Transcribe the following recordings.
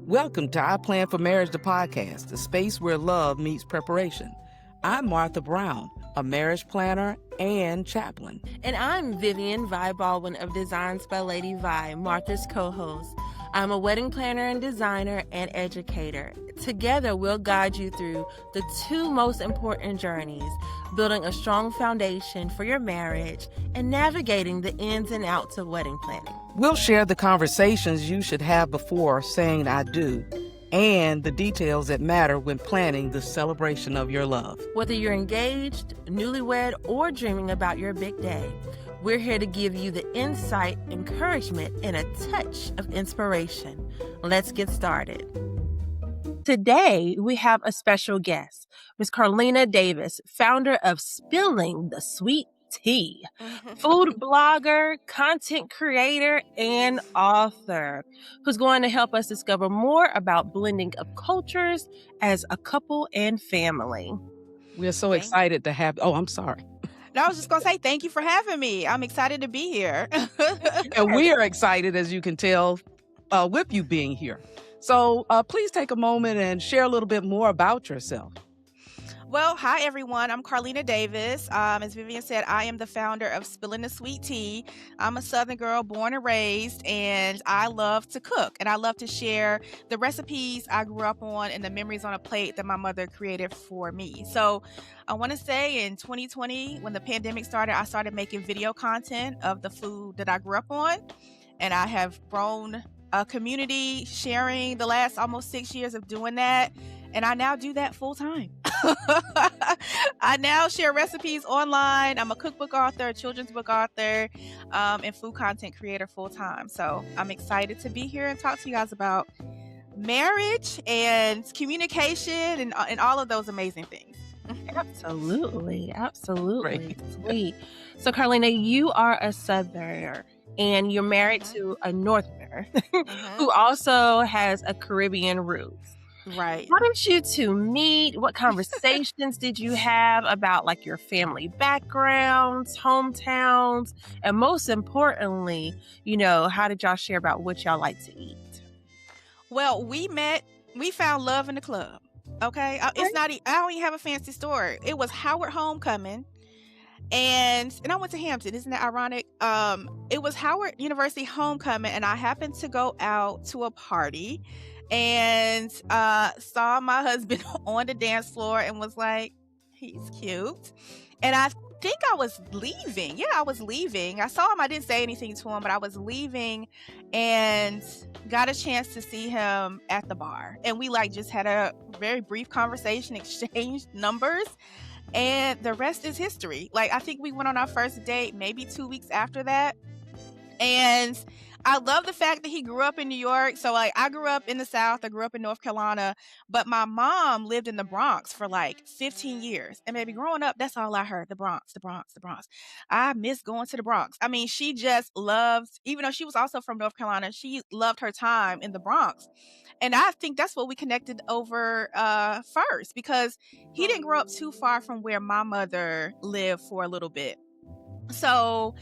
Welcome to I Plan for Marriage, the podcast, a space where love meets preparation. I'm Martha Brown, a marriage planner and chaplain. And I'm Vivian Vye Baldwin of Designs by Lady Vye, Martha's co-host. I'm a wedding planner and designer and educator. Together, we'll guide you through the two most important journeys, building a strong foundation for your marriage and navigating the ins and outs of wedding planning. We'll share the conversations you should have before saying I do and the details that matter when planning the celebration of your love. Whether you're engaged, newlywed, or dreaming about your big day, we're here to give you the insight, encouragement, and a touch of inspiration. Let's get started. Today, we have a special guest, Ms. Carlena Davis, founder of Spilling the Sweet Tea, food blogger, content creator, and author, who's going to help us discover more about blending of cultures as a couple and family. We're so excited to have... Oh, I'm sorry. No, I was just going to say thank you for having me. I'm excited to be here. And we are excited, as you can tell, with you being here. So please take a moment and share a little bit more about yourself. Well, hi, everyone. I'm Carlena Davis. As Vivian said, I am the founder of Spilling the Sweet Tea. I'm a Southern girl born and raised, and I love to cook. And I love to share the recipes I grew up on and the memories on a plate that my mother created for me. So I want to say in 2020, when the pandemic started, I started making video content of the food that I grew up on. And I have grown a community sharing the last almost 6 years of doing that. And I now do that full time. I now share recipes online. I'm a cookbook author, children's book author, and food content creator full time. So I'm excited to be here and talk to you guys about marriage and communication and all of those amazing things. Absolutely. Great. Sweet. So, Carlena, you are a Southerner and you're married to a Northerner who also has a Caribbean roots. Right. How did you two meet? What conversations did you have about like your family backgrounds, hometowns, and most importantly, how did y'all share about what y'all like to eat? Well, we found love in the club. Okay. It's not, I don't even have a fancy story. It was Howard Homecoming. And I went to Hampton. Isn't that ironic? It was Howard University Homecoming, and I happened to go out to a party and saw my husband on the dance floor and was like, he's cute. And I think I was leaving. Yeah, I was leaving. I saw him. I didn't say anything to him, but I was leaving and got a chance to see him at the bar. And we just had a very brief conversation, exchanged numbers. And the rest is history. I think we went on our first date maybe 2 weeks after that. And I love the fact that he grew up in New York. So I grew up in the South. I grew up in North Carolina. But my mom lived in the Bronx for 15 years. And maybe growing up, that's all I heard. The Bronx, the Bronx, the Bronx. I miss going to the Bronx. I mean, she just loved, even though she was also from North Carolina, she loved her time in the Bronx. And I think that's what we connected over first, because he didn't grow up too far from where my mother lived for a little bit. So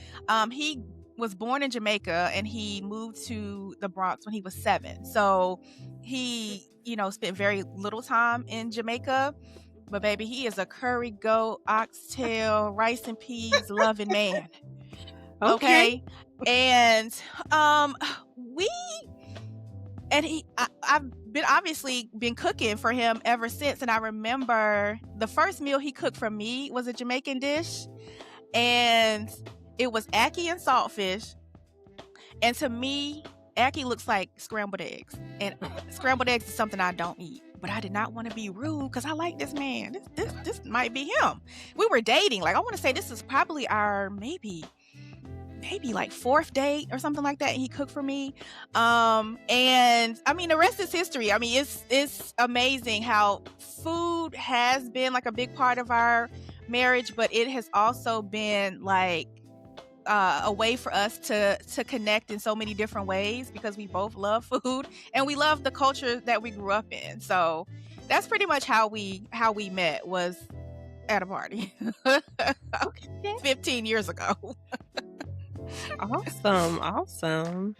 he was born in Jamaica and he moved to the Bronx when he was 7. So he, spent very little time in Jamaica. But baby, he is a curry goat, oxtail, rice and peas loving man. Okay. And I've obviously been cooking for him ever since. And I remember the first meal he cooked for me was a Jamaican dish. And it was ackee and saltfish. And to me, ackee looks like scrambled eggs. And scrambled eggs is something I don't eat. But I did not want to be rude because I like this man. This might be him. We were dating. I want to say this is probably our maybe 4th date or something like that. And he cooked for me. And I mean, the rest is history. I mean, it's amazing how food has been a big part of our marriage, but it has also been a way for us to connect in so many different ways, because we both love food and we love the culture that we grew up in. So that's pretty much how we met, was at a party. 15 years ago. Awesome.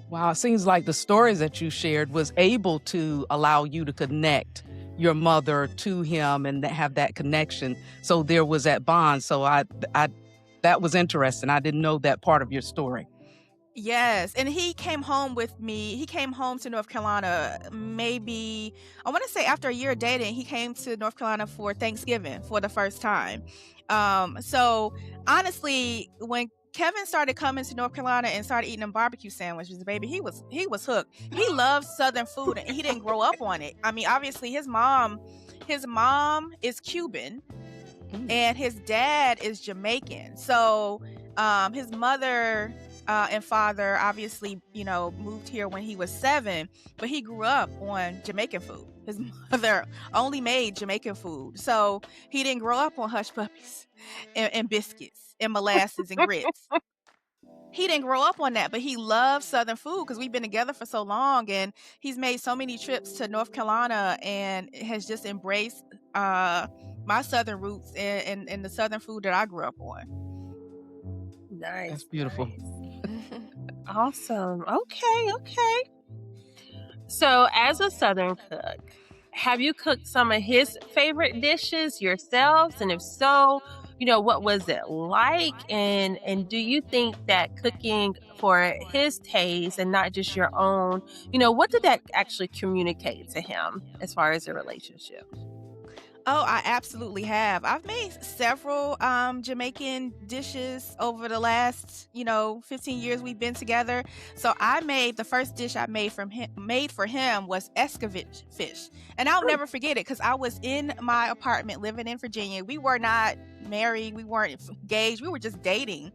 Wow, it seems like the stories that you shared was able to allow you to connect your mother to him and have that connection. So there was that bond. So I that was interesting. I didn't know that part of your story. Yes, and he came home with me. He came home to North Carolina maybe, I want to say after a year of dating, he came to North Carolina for Thanksgiving for the first time. So honestly, when Kevin started coming to North Carolina and started eating them barbecue sandwiches, baby, he was hooked. He loves Southern food and he didn't grow up on it. I mean, obviously his mom is Cuban and his dad is Jamaican. So his mother and father obviously, moved here when he was 7, but he grew up on Jamaican food. His mother only made Jamaican food. So he didn't grow up on hush puppies and biscuits and molasses and grits. He didn't grow up on that, but he loves Southern food because we've been together for so long, and he's made so many trips to North Carolina and has just embraced my Southern roots and the Southern food that I grew up on. Nice. That's beautiful. Nice. Awesome. Okay. So as a Southern cook, have you cooked some of his favorite dishes yourselves? And if so, what was it like? And do you think that cooking for his taste and not just your own, what did that actually communicate to him as far as the relationship? Oh, I absolutely have. I've made several Jamaican dishes over the last, 15 years we've been together. So the first dish I made for him was escovitch fish. And I'll never forget it because I was in my apartment living in Virginia. We were not married. We weren't engaged. We were just dating.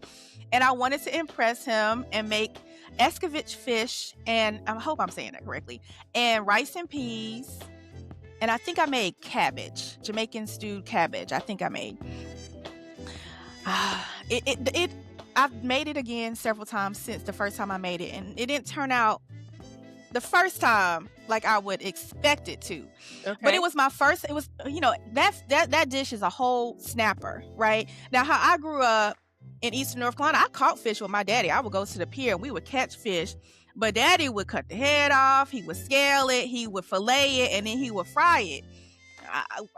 And I wanted to impress him and make escovitch fish, and I hope I'm saying that correctly, and rice and peas. And I think I made cabbage, Jamaican stewed cabbage. I think I made. I've made it again several times since the first time I made it, and it didn't turn out the first time like I would expect it to. Okay. But it was my first. It was, that dish is a whole snapper, right? Now, how I grew up in Eastern North Carolina, I caught fish with my daddy. I would go to the pier and we would catch fish. But daddy would cut the head off, he would scale it, he would fillet it, and then he would fry it.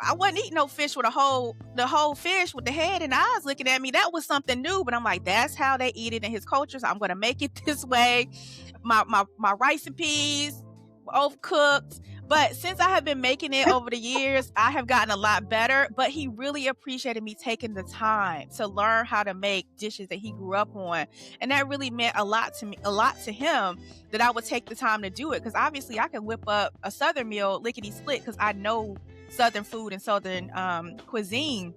I wasn't eating no fish with the whole fish with the head and eyes looking at me. That was something new, but I'm like, that's how they eat it in his culture, so I'm going to make it this way. My rice and peas, overcooked. But since I have been making it over the years, I have gotten a lot better. But he really appreciated me taking the time to learn how to make dishes that he grew up on. And that really meant a lot to him, that I would take the time to do it. Because obviously I can whip up a Southern meal lickety split because I know Southern food and Southern cuisine.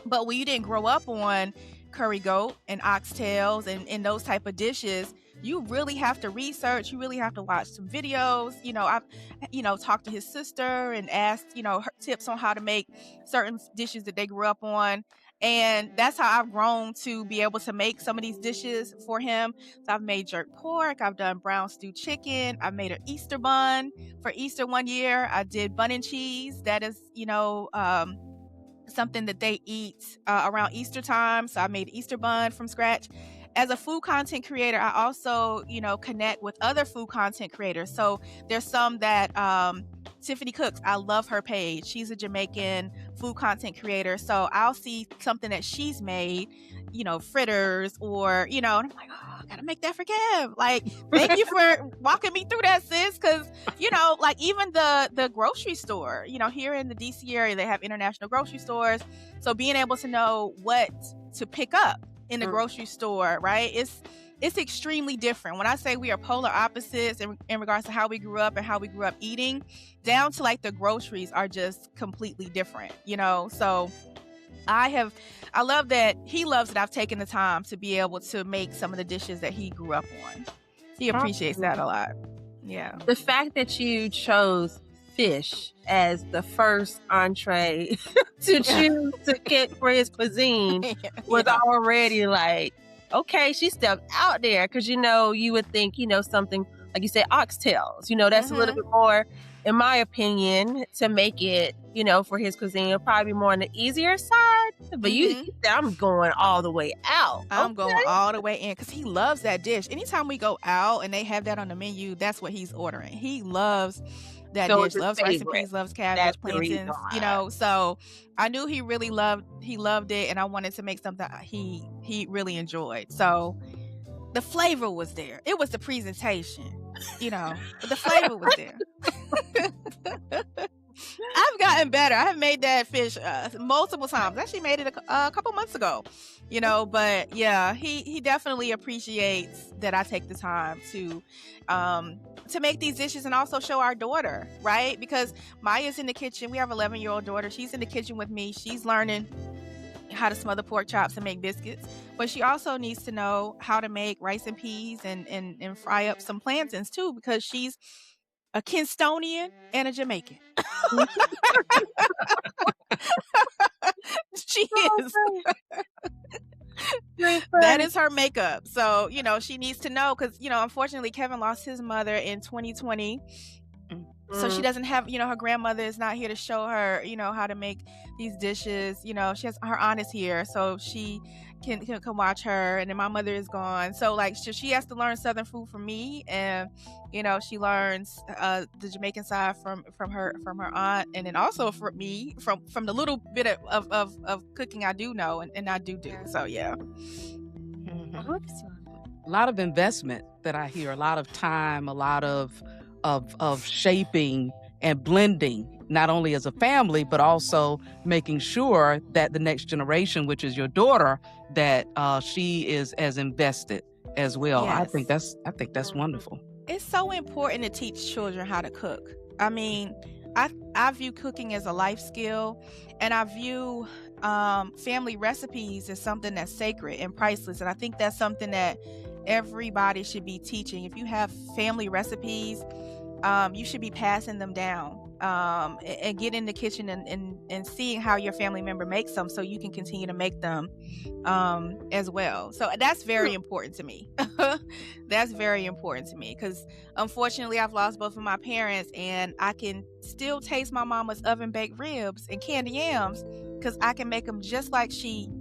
But when you didn't grow up on curry goat and oxtails and those type of dishes, you really have to research. You really have to watch some videos. I've, talked to his sister and asked, her tips on how to make certain dishes that they grew up on. And that's how I've grown to be able to make some of these dishes for him. So I've made jerk pork. I've done brown stewed chicken. I made an Easter bun for Easter one year. I did bun and cheese. That is, something that they eat around Easter time. So I made Easter bun from scratch. As a food content creator, I also, connect with other food content creators. So there's some that Tiffany Cooks, I love her page. She's a Jamaican food content creator. So I'll see something that she's made, fritters or, and I'm like, oh, I gotta make that for Kev. Like, thank you for walking me through that, sis. Cause, even the grocery store, here in the DC area, they have international grocery stores. So being able to know what to pick up in the grocery store, right? It's extremely different. When I say we are polar opposites in regards to how we grew up and how we grew up eating, down to like the groceries are just completely different, So I love that he loves that I've taken the time to be able to make some of the dishes that he grew up on. He appreciates that a lot. Yeah. The fact that you chose fish as the first entree to choose to cook for his cuisine was already like, okay, she stepped out there, because you would think something like you said, oxtails, that's a little bit more, in my opinion, to make it for his cuisine, it'll probably be more on the easier side. But you said I'm going all the way out. I'm Okay. going all the way in because he loves that dish. Anytime we go out and they have that on the menu, that's what he's ordering. He loves that So dish, it's his loves rice and favorite. peas, loves That's cabbage, the reason plantains, why. so I knew he loved it, and I wanted to make something he really enjoyed. So the flavor was there. It was the presentation, but the flavor was there. I've gotten better. I have made that fish multiple times. Actually made it a couple months ago, but yeah, he definitely appreciates that I take the time to make these dishes and also show our daughter, right? Because Maya's in the kitchen. We have an 11-year-old daughter. She's in the kitchen with me. She's learning how to smother pork chops and make biscuits, but she also needs to know how to make rice and peas and fry up some plantains too, because she's a Kinstonian and a Jamaican. She is. That is her makeup. So, she needs to know because, unfortunately, Kevin lost his mother in 2020. So she doesn't have, her grandmother is not here to show her, how to make these dishes. She has her aunt is here, so she can watch her. And then my mother is gone, so she has to learn Southern food from me, and she learns the Jamaican side from her aunt, and then also from me from the little bit of cooking I do know and I do. So yeah. A lot of investment that I hear, a lot of time, a lot of shaping and blending, not only as a family, but also making sure that the next generation, which is your daughter, that she is as invested as well. Yes. I think that's wonderful. It's so important to teach children how to cook. I mean, I view cooking as a life skill, and I view family recipes as something that's sacred and priceless. And I think that's something that everybody should be teaching. If you have family recipes, you should be passing them down, and get in the kitchen and seeing how your family member makes them, so you can continue to make them as well. So that's very important to me. That's very important to me because unfortunately I've lost both of my parents, and I can still taste my mama's oven baked ribs and candy yams because I can make them just like she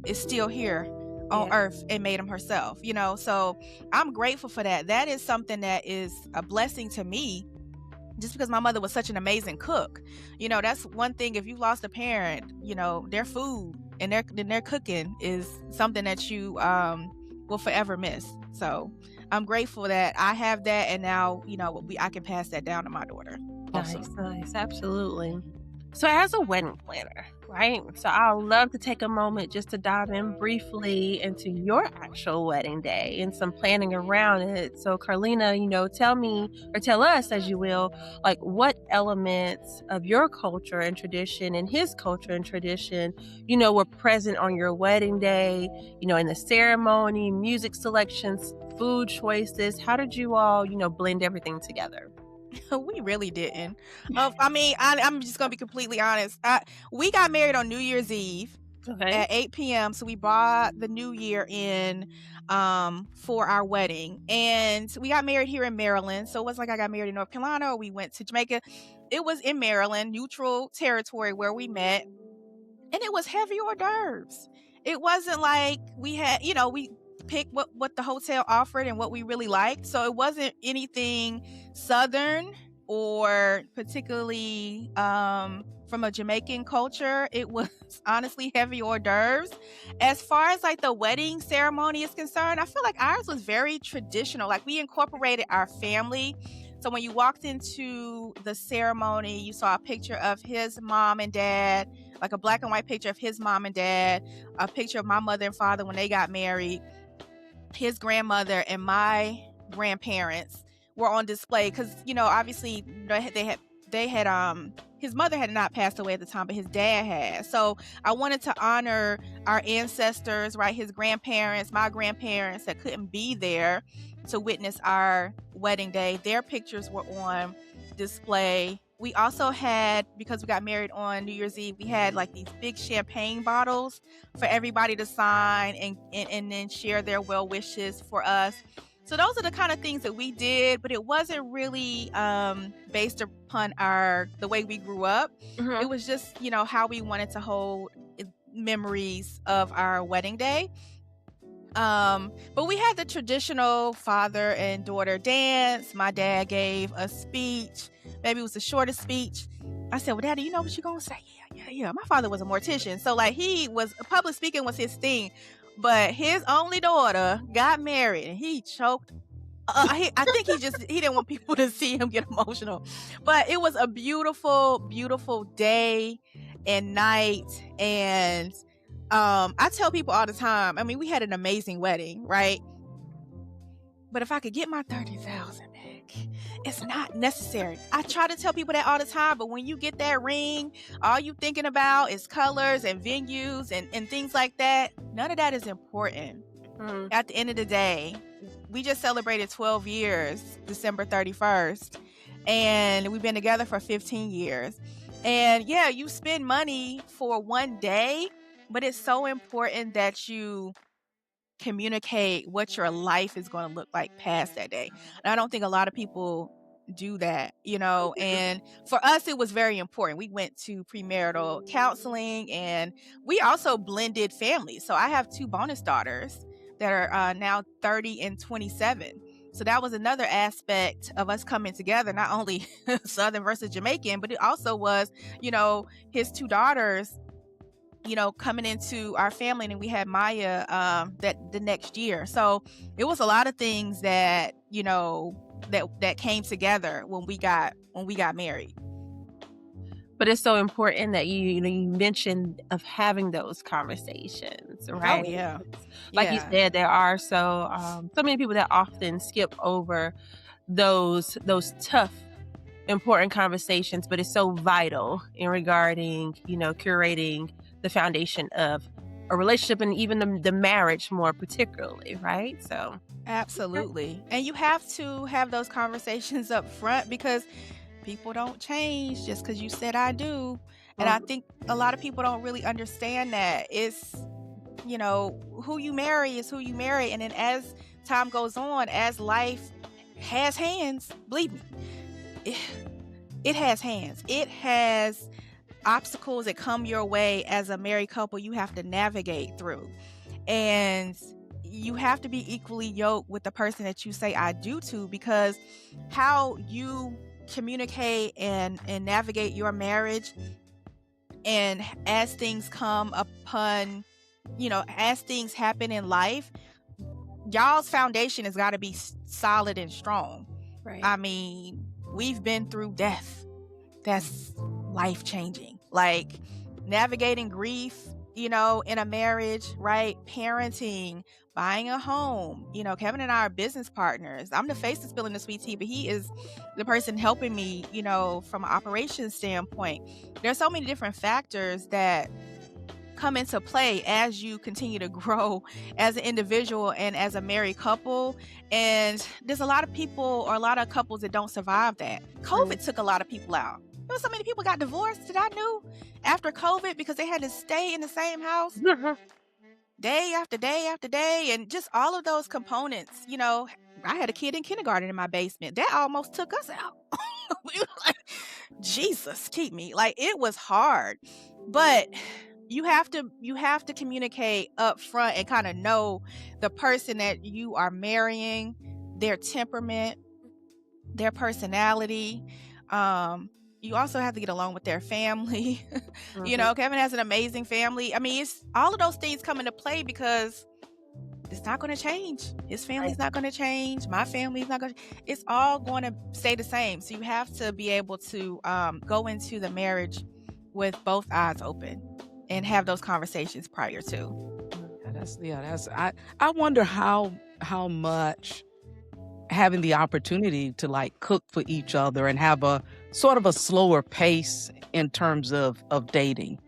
is still here on earth and made them herself, so I'm grateful for that. That is something that is a blessing to me, just because my mother was such an amazing cook. That's one thing. If you lost a parent, their food and their cooking is something that you will forever miss. So I'm grateful that I have that, and now I can pass that down to my daughter. Nice, absolutely. So as a wedding planner, right? So I would love to take a moment just to dive in briefly into your actual wedding day and some planning around it. So Carlena, tell me, or tell us as you will, what elements of your culture and tradition and his culture and tradition, were present on your wedding day, in the ceremony, music selections, food choices. How did you all, blend everything together? We really didn't. I'm just gonna be completely honest. We got married on New Year's Eve at 8 p.m. So we brought the New Year in for our wedding, and we got married here in Maryland. So it wasn't like I got married in North Carolina or we went to Jamaica. It was in Maryland, neutral territory where we met, and it was heavy hors d'oeuvres. It wasn't like we had, we pick what the hotel offered and what we really liked. So it wasn't anything Southern or particularly from a Jamaican culture. It was honestly heavy hors d'oeuvres. As far as the wedding ceremony is concerned, I feel like ours was very traditional. We incorporated our family. So when you walked into the ceremony, you saw a picture of his mom and dad, a black and white picture of his mom and dad, a picture of my mother and father when they got married. His grandmother and my grandparents were on display because obviously they had his mother had not passed away at the time, but his dad had. So I wanted to honor our ancestors, right? His grandparents, my grandparents that couldn't be there to witness our wedding day. Their pictures were on display. We also had, because we got married on New Year's Eve, we had these big champagne bottles for everybody to sign and then share their well wishes for us. So those are the kind of things that we did, but it wasn't really based upon the way we grew up. Mm-hmm. It was just, how we wanted to hold memories of our wedding day. But we had the traditional father and daughter dance. My dad gave a speech. Maybe it was the shortest speech. I said, well, Daddy, you know what you're going to say? Yeah. My father was a mortician. So like public speaking was his thing. But his only daughter got married and he choked. I think he didn't want people to see him get emotional. But it was a beautiful, beautiful day and night. And I tell people all the time, I mean, we had an amazing wedding, right? But if I could get my 30,000 back, it's not necessary. I try to tell people that all the time, but when you get that ring, all you thinking about is colors and venues and things like that. None of that is important. At the end of the day, we just celebrated 12 years, December 31st, and we've been together for 15 years. And yeah, you spend money for one day, but it's so important that you communicate what your life is going to look like past that day. And I don't think a lot of people do that, and for us, it was very important. We went to premarital counseling and we also blended families. So I have two bonus daughters that are now 30 and 27. So that was another aspect of us coming together, not only Southern versus Jamaican, but it also was, his two daughters, coming into our family, and we had Maya that the next year. So it was a lot of things that, that came together when we got married. But it's so important that you mentioned of having those conversations, right? Oh, yeah. Like you said, there are so many people that often skip over those tough, important conversations, but it's so vital in regarding, curating the foundation of a relationship and even the marriage more particularly, right? So absolutely. And you have to have those conversations up front because people don't change just because you said I do. And I think a lot of people don't really understand that. It's, who you marry is who you marry. And then as time goes on, as life has hands, believe me, it has hands. It has obstacles that come your way as a married couple you have to navigate through. And you have to be equally yoked with the person that you say I do to, because how you communicate and navigate your marriage, and as things come upon, as things happen in life, y'all's foundation has got to be solid and strong. Right. I mean, we've been through death. That's life-changing. Like navigating grief, in a marriage, right? Parenting, buying a home. Kevin and I are business partners. I'm the face that's spilling the sweet tea, but he is the person helping me, from an operations standpoint. There's so many different factors that come into play as you continue to grow as an individual and as a married couple. And there's a lot of people or a lot of couples that don't survive that. COVID took a lot of people out. So many people got divorced that I knew after COVID because they had to stay in the same house day after day after day. And just all of those components, I had a kid in kindergarten in my basement. That almost took us out. We were like, Jesus, keep me. Like, it was hard. But you have to communicate up front and kind of know the person that you are marrying, their temperament, their personality. You also have to get along with their family. Kevin has an amazing family. I mean, it's all of those things come into play because it's not going to change. His family's not going to change. My family's not going to. It's all going to stay the same. So you have to be able to go into the marriage with both eyes open and have those conversations prior to. I wonder how much having the opportunity to like cook for each other and have a sort of a slower pace in terms of dating.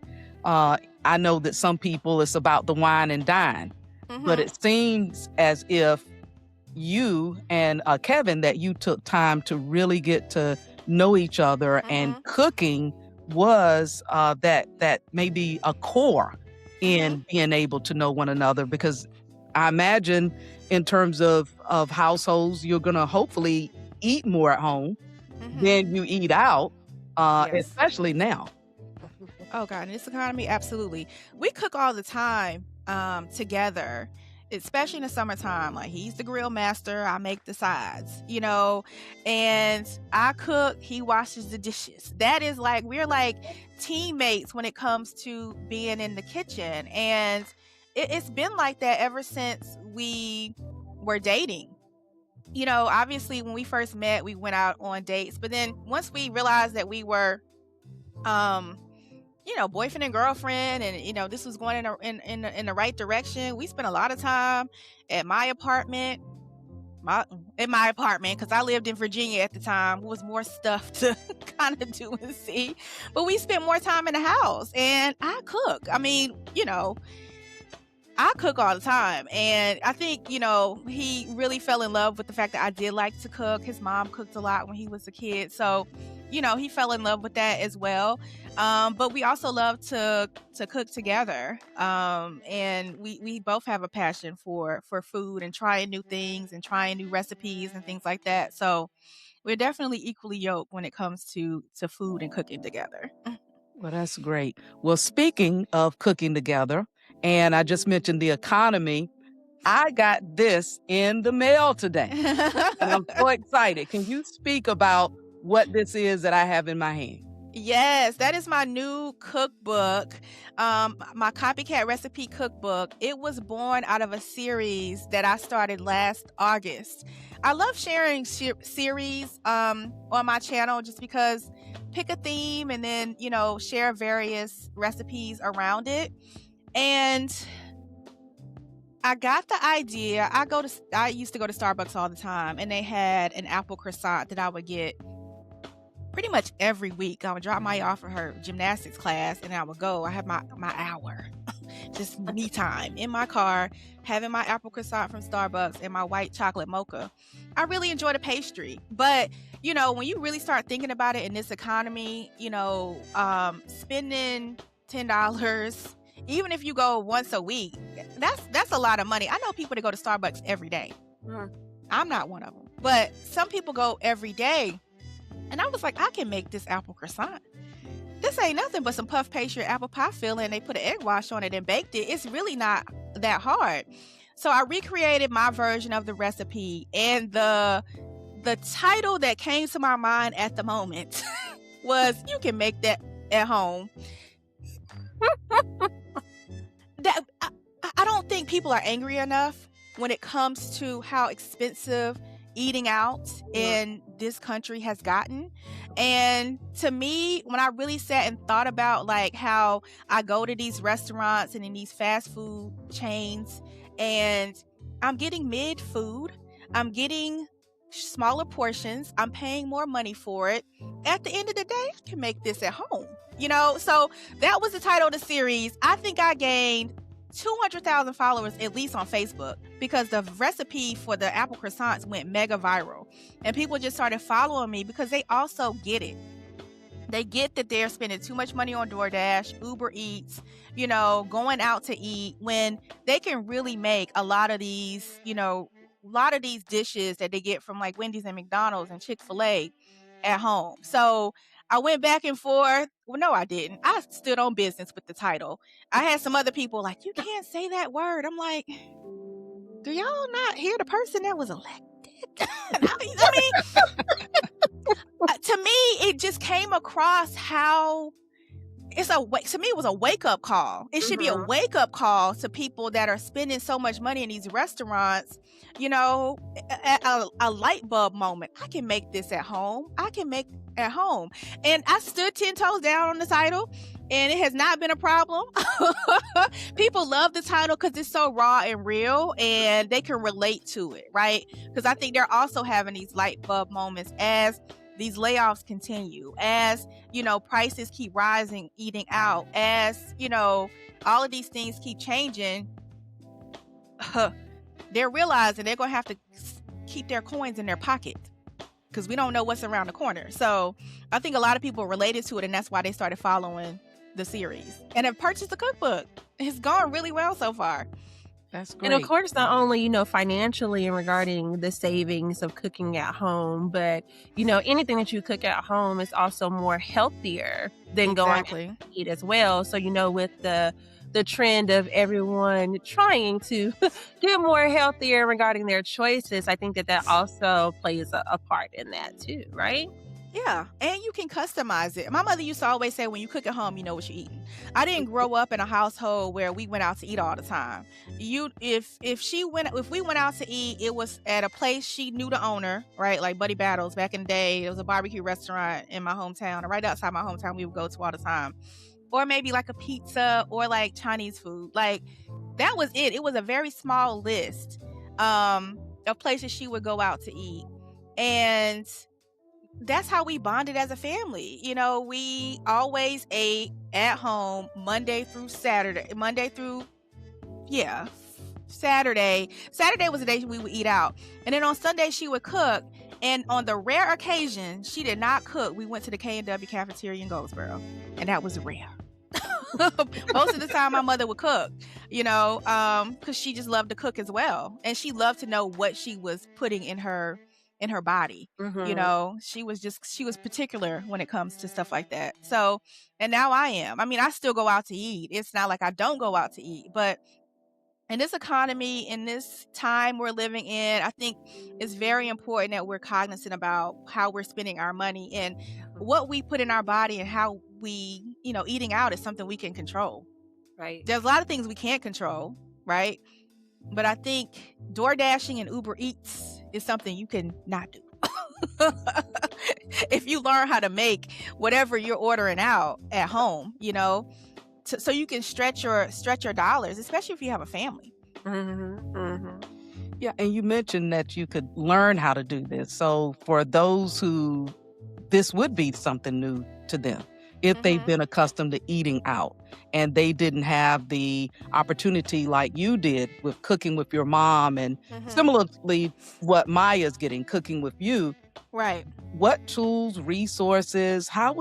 I know that some people, it's about the wine and dine, but it seems as if you and Kevin, that you took time to really get to know each other, and cooking was that maybe a core in being able to know one another, because I imagine in terms of households, you're going to hopefully eat more at home than you eat out, Yes. especially now. Oh God, in this economy, absolutely. We cook all the time together, especially in the summertime. Like he's the grill master, I make the sides, and I cook, he washes the dishes. That is like we're like teammates when it comes to being in the kitchen. And it's been like that ever since we were dating. Obviously when we first met, we went out on dates, but then once we realized that we were boyfriend and girlfriend, and this was going in the right direction. We spent a lot of time at my apartment, because I lived in Virginia at the time. It was more stuff to kind of do and see, but we spent more time in the house. And I cook. I mean, I cook all the time, and I think he really fell in love with the fact that I did like to cook. His mom cooked a lot when he was a kid, so he fell in love with that as well. But we also love to cook together, and we both have a passion for food and trying new things and trying new recipes and things like that. So we're definitely equally yoked when it comes to food and cooking together. Well, that's great. Well, speaking of cooking together, and I just mentioned the economy, I got this in the mail today, and I'm so excited. Can you speak about what this is that I have in my hand? Yes, that is my new cookbook, my copycat recipe cookbook. It was born out of a series that I started last August. I love sharing series on my channel just because pick a theme and then, share various recipes around it. And I got the idea. I used to go to Starbucks all the time, and they had an apple croissant that I would get pretty much every week. I would drop my off for her gymnastics class, and I would go. I have my hour, just me time in my car, having my apple croissant from Starbucks and my white chocolate mocha. I really enjoy the pastry, but when you really start thinking about it in this economy, spending $10, even if you go once a week, that's a lot of money. I know people that go to Starbucks every day. I'm not one of them, but some people go every day. And I was like, I can make this apple croissant. This ain't nothing but some puff pastry, apple pie filling. They put an egg wash on it and baked it. It's really not that hard. So I recreated my version of the recipe, and the title that came to my mind at the moment was, "You can make that at home." I don't think people are angry enough when it comes to how expensive eating out in this country has gotten. And to me, when I really sat and thought about like how I go to these restaurants and in these fast food chains, and I'm getting mid food, I'm getting smaller portions, I'm paying more money for it. At the end of the day, I can make this at home, So that was the title of the series. I think I gained 200,000 followers at least on Facebook because the recipe for the apple croissants went mega viral, and people just started following me because they also get it. They get that they're spending too much money on DoorDash, Uber Eats, going out to eat, when they can really make a lot of these dishes that they get from like Wendy's and McDonald's and Chick-fil-A at home. So I went back and forth. Well, no, I didn't. I stood on business with the title. I had some other people like, "You can't say that word." I'm like, do y'all not hear the person that was elected? I mean, to me, it just came across how to me, it was a wake-up call. It should be a wake-up call to people that are spending so much money in these restaurants, a light bulb moment. I can make this at home. I can make at home. And I stood 10 toes down on the title, and it has not been a problem. People love the title because it's so raw and real, and they can relate to it, right? Because I think they're also having these light bulb moments as these layoffs continue, as prices keep rising, eating out, as all of these things keep changing. They're realizing they're going to have to keep their coins in their pocket because we don't know what's around the corner. So I think a lot of people related to it, and that's why they started following the series and have purchased the cookbook. It's gone really well so far. That's And of great. course, not only, financially and regarding the savings of cooking at home, but, anything that you cook at home is also more healthier than going out Exactly. to eat as well. So, with the trend of everyone trying to get more healthier regarding their choices, I think that also plays a part in that too, right? Yeah, and you can customize it. My mother used to always say, when you cook at home, you know what you're eating. I didn't grow up in a household where we went out to eat all the time. If we went out to eat, it was at a place she knew the owner, right? Like Buddy Battles back in the day. It was a barbecue restaurant in my hometown, or right outside my hometown we would go to all the time. Or maybe like a pizza or like Chinese food. Like that was it. It was a very small list of places she would go out to eat. And that's how we bonded as a family. We always ate at home Monday through Saturday. Saturday. Saturday was the day we would eat out. And then on Sunday she would cook. And on the rare occasion she did not cook, we went to the K&W cafeteria in Goldsboro. And that was rare. Most of the time my mother would cook, because she just loved to cook as well. And she loved to know what she was putting in her body. Mhm. She was particular when it comes to stuff like that. So, and now I am. I mean, I still go out to eat. It's not like I don't go out to eat, but in this economy, in this time we're living in, I think it's very important that we're cognizant about how we're spending our money and what we put in our body, and how we, eating out is something we can control. Right. There's a lot of things we can't control, right? But I think door dashing and Uber Eats is something you can not do. If you learn how to make whatever you're ordering out at home, so you can stretch your dollars, especially if you have a family. Mhm. Mhm. Yeah, and you mentioned that you could learn how to do this. So for those who this would be something new to them, if they've Mhm. been accustomed to eating out and they didn't have the opportunity like you did with cooking with your mom, and Mhm. similarly what Maya's getting, cooking with you, Right. what tools, resources, what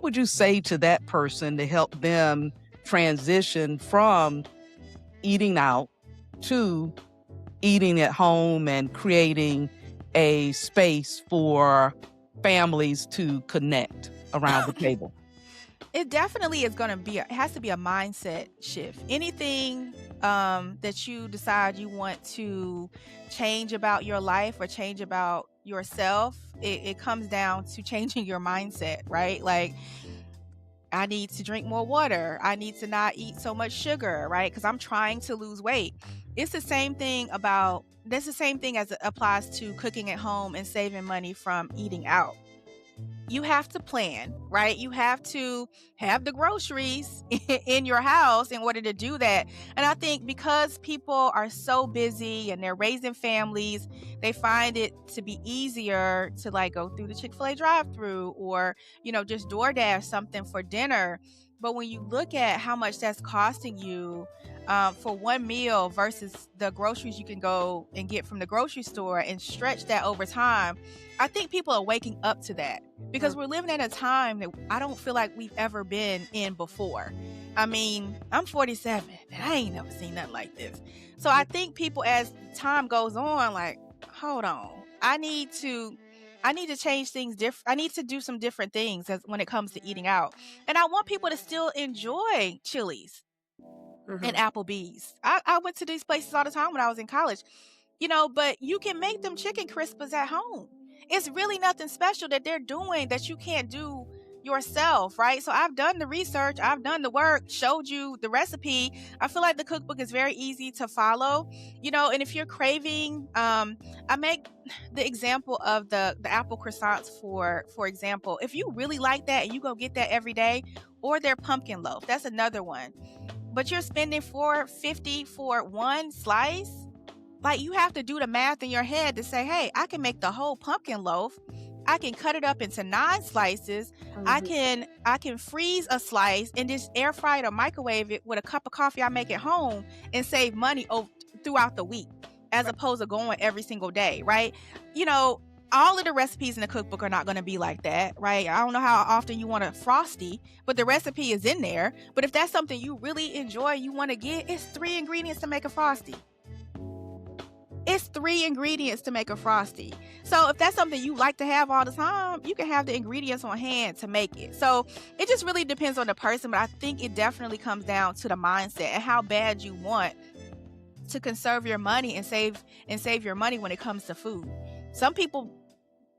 would you say to that person to help them transition from eating out to eating at home and creating a space for families to connect around the table? It definitely is going to be, it has to be a mindset shift. Anything that you decide you want to change about your life or change about yourself, it comes down to changing your mindset, right? Like, I need to drink more water. I need to not eat so much sugar, right? Because I'm trying to lose weight. That's the same thing as it applies to cooking at home and saving money from eating out. You have to plan, right? You have to have the groceries in your house in order to do that. And I think because people are so busy and they're raising families, they find it to be easier to like go through the Chick-fil-A drive-through, or, just DoorDash something for dinner. But when you look at how much that's costing you for one meal versus the groceries you can go and get from the grocery store and stretch that over time, I think people are waking up to that, because we're living in a time that I don't feel like we've ever been in before. I mean, I'm 47 and I ain't never seen nothing like this. So I think people, as time goes on, like, hold on, I need to change things different. I need to do some different things when it comes to eating out. And I want people to still enjoy Chili's and Mhm. Applebee's. I went to these places all the time when I was in college, but you can make them chicken crispers at home. It's really nothing special that they're doing that you can't do yourself, right? So I've done the research, I've done the work, showed you the recipe. I feel like the cookbook is very easy to follow, and if you're craving, I make the example of the apple croissants for example. If you really like that and you go get that every day, or their pumpkin loaf, that's another one. But you're spending $4.50 for one slice. Like, you have to do the math in your head to say, hey, I can make the whole pumpkin loaf. I can cut it up into 9 slices. I Mhm. can freeze a slice and just air fry it or microwave it with a cup of coffee I make at home, and save money throughout the week, as opposed to going every single day, right? You know, all of the recipes in the cookbook are not going to be like that, right? I don't know how often you want a Frosty, but the recipe is in there. But if that's something you really enjoy, you want to get, it's 3 ingredients to make a Frosty. It's 3 ingredients to make a Frosty. So if that's something you like to have all the time, you can have the ingredients on hand to make it. So it just really depends on the person, but I think it definitely comes down to the mindset and how bad you want to conserve your money and save your money when it comes to food. Some people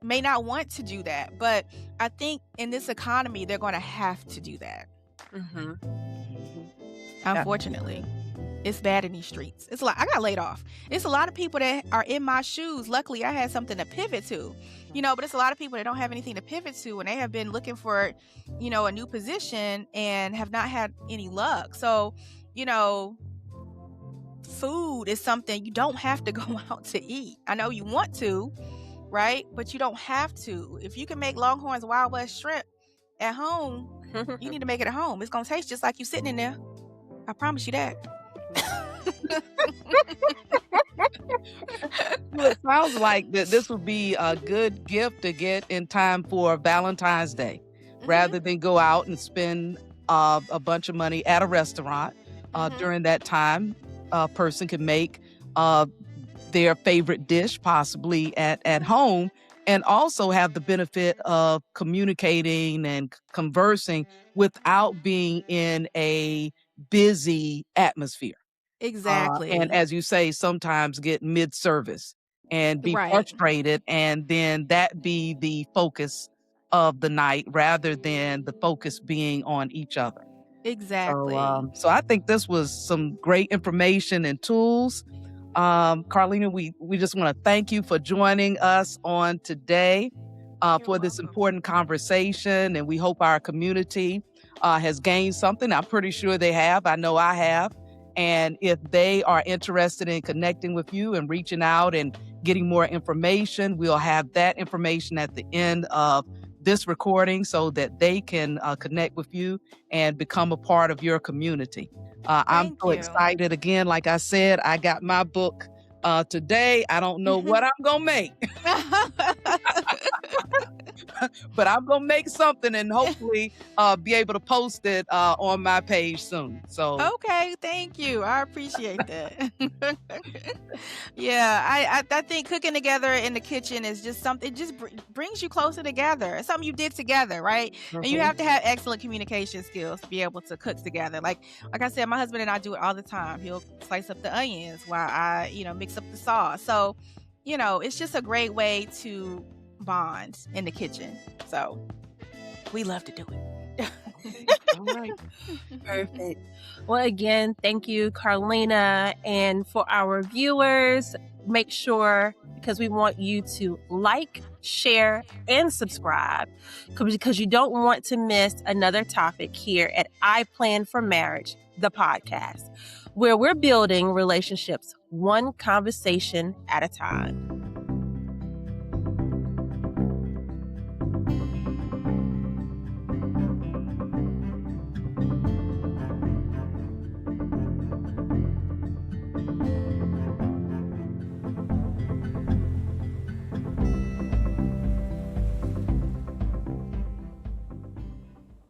may not want to do that, but I think in this economy, they're going to have to do that. Unfortunately. It's bad in these streets. It's like I got laid off. It's a lot of people that are in my shoes. Luckily, I had something to pivot to, but it's a lot of people that don't have anything to pivot to, and they have been looking for, a new position and have not had any luck. So, food is something you don't have to go out to eat. I know you want to, right? But you don't have to. If you can make Longhorn's Wild West shrimp at home, you need to make it at home. It's going to taste just like you sitting in there. I promise you that. Well, it sounds like that this would be a good gift to get in time for Valentine's Day, rather than go out and spend a bunch of money at a restaurant. During that time, a person can make their favorite dish possibly at home, and also have the benefit of communicating and conversing without being in a busy atmosphere. Exactly. And as you say, sometimes get mid-service and be Right. frustrated, and then that be the focus of the night rather than the focus being on each other. Exactly. So I think this was some great information and tools. Carlena, we just want to thank you for joining us on today for this important conversation, and we hope our community has gained something. I'm pretty sure they have. I know I have. And if they are interested in connecting with you and reaching out and getting more information, we'll have that information at the end of this recording so that they can connect with you and become a part of your community. I'm so excited. Again, like I said, I got my book today. I don't know what I'm going to make. But I'm going to make something and hopefully be able to post it on my page soon. So okay, thank you. I appreciate that. Yeah, I think cooking together in the kitchen is just something, it just brings you closer together. It's something you did together, right? And you have to have excellent communication skills to be able to cook together. Like I said, my husband and I do it all the time. He'll slice up the onions while I, mix up the sauce. So, it's just a great way to bond in the kitchen. So we love to do it. All right. Perfect. Well, again, thank you, Carlena. And for our viewers, make sure, because we want you to like, share, and subscribe, because you don't want to miss another topic here at I Plan for Marriage, the podcast, where we're building relationships one conversation at a time.